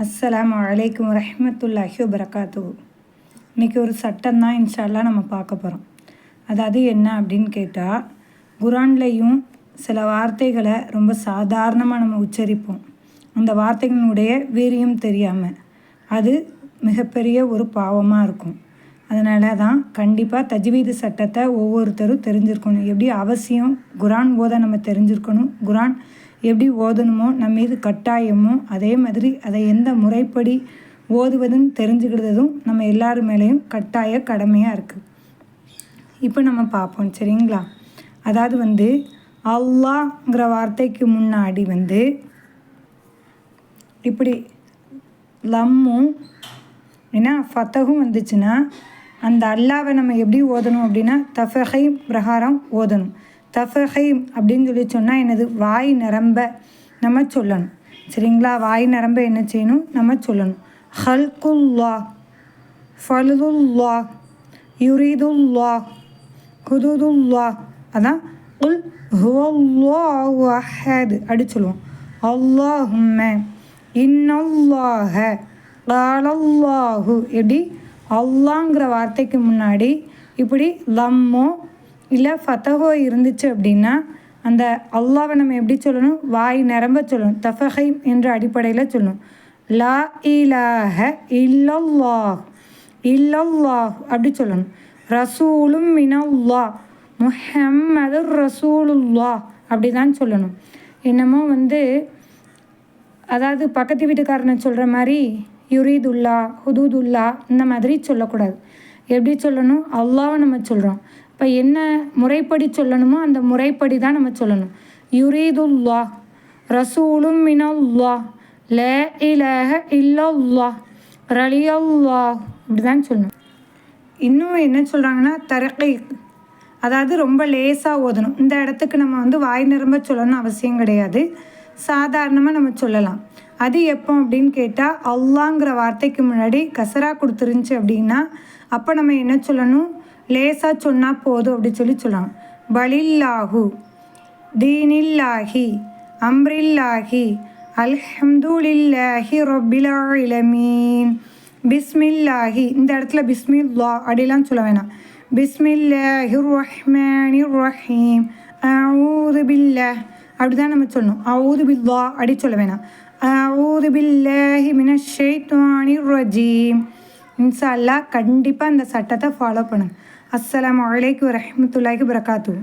அஸ்ஸலாமு அலைக்கும் வரஹ்மத்துல்லாஹி வபரகாத்துஹு. இன்றைக்கி ஒரு சட்டம் தான் இன்ஷா அல்லாஹ் நம்ம பார்க்க போகிறோம். அதாவது என்ன அப்படின்னு கேட்டால், குரான்லேயும் சில வார்த்தைகளை ரொம்ப சாதாரணமாக நம்ம உச்சரிப்போம். அந்த வார்த்தைகளுடைய வீரியம் தெரியாமல் அது மிகப்பெரிய ஒரு பாவமாக இருக்கும். அதனால தான் கண்டிப்பாக தஜ்வீது சட்டத்தை ஒவ்வொருத்தரும் தெரிஞ்சிருக்கணும். எப்படி அவசியம் குரான் ஓத நம்ம தெரிஞ்சிருக்கணும், குரான் எப்படி ஓதணுமோ நம்ம மீது கட்டாயமோ அதே மாதிரி அதை எந்த முறைப்படி ஓதுவதுன்னு தெரிஞ்சுக்கிறதும் நம்ம எல்லாரும் மேலேயும் கட்டாய கடமையாக இருக்குது. இப்போ நம்ம பார்ப்போம் சரிங்களா. அதாவது அல்லாஹ்ங்கிற வார்த்தைக்கு முன்னாடி இப்படி லம்மும் ஏன்னா ஃபத்தகும் வந்துச்சுன்னா அந்த அல்லாவை நம்ம எப்படி ஓதணும் அப்படின்னா தஃபஹை பிரகாரம் ஓதணும். தஃபஹைம் அப்படின்னு சொன்னால் என்னது, வாய் நிரம்ப நம்ம சொல்லணும் சரிங்களா. வாய் நிரம்ப என்ன செய்யணும், நம்ம சொல்லணும். ஹல்குல்லா, ஃபலுதுல்லா, யுரிதுல்லா, குதுதுல்லா, அதான் உல் ஹுவல்லாஹு அஹத் அப்படி சொல்லுவோம். அல்லாஹும்ம இன்னல்லாஹ காலல்லாஹு, எப்படி அல்லாங்கிற வார்த்தைக்கு முன்னாடி இப்படி லம்மோ இல்லை ஃபத்தகோ இருந்துச்சு அப்படின்னா அந்த அல்லாவை நம்ம எப்படி சொல்லணும், வாய் நிரம்ப சொல்லணும். தஃபஹை என்ற அடிப்படையில் சொல்லணும். லா இலாஹ இல்லல்லாஹ், இல்லல்லாஹ் அப்படி சொல்லணும். ரசூலும் மினல்லா, முஹம்மது ரசூலுல்லா அப்படி தான் சொல்லணும். என்னமோ அதாவது பக்கத்து வீட்டுக்காரனை சொல்கிற மாதிரி யுரீதுல்லா ஹுதூதுல்லா இந்த மாதிரி சொல்லக்கூடாது. எப்படி சொல்லணும், அல்லாவை நம்ம சொல்கிறோம். இப்போ என்ன முறைப்படி சொல்லணுமோ அந்த முறைப்படி தான் நம்ம சொல்லணும். யுரீதுல்லா ரசூலும் மினல்லா ல இலாஹ இல்லல்லா ரலியல்லா இப்படி தான் சொல்லணும். இன்னும் என்ன சொல்கிறாங்கன்னா தரகீக், அதாவது ரொம்ப லேசாக ஓதணும். இந்த இடத்துக்கு நம்ம வாய் நிரம்ப சொல்லணும்னு அவசியம் கிடையாது, சாதாரணமாக நம்ம சொல்லலாம். அது எப்போ அப்படின்னு கேட்டால், அல்லாங்கிற வார்த்தைக்கு முன்னாடி கசரா கொடுத்துருந்துச்சு அப்படின்னா அப்போ நம்ம என்ன சொல்லணும், லேசாக சொன்னால் போதும் அப்படி சொல்லலாம். பலில்லாஹு, தீனில்லாஹி, அம்ரில்லாஹி, அல்ஹம்துலில்லாஹி ரப்பில் ஆலமீன், பிஸ்மில்லாஹி, இந்த இடத்துல பிஸ்மில்லா அப்படிலாம் சொல்ல வேணாம். பிஸ்மில்லாஹிர் ரஹ்மானிர் ரஹீம், அஊது பில்லாஹ் அப்படி தான் நம்ம சொல்லணும். அஊது பில்லா அப்படி சொல்ல வேணாம். அஊது பில்லாஹி மினஷ் ஷைத்தானிர் ரஜீம். இன்ஷா அல்லாஹ் கண்டிப்பாக இந்த சட்டத்தை ஃபாலோ பண்ணுங்கள். அஸ்ஸலாமு அலைக்கும் வரஹ்மத்துல்லாஹி வபரகாத்துஹு.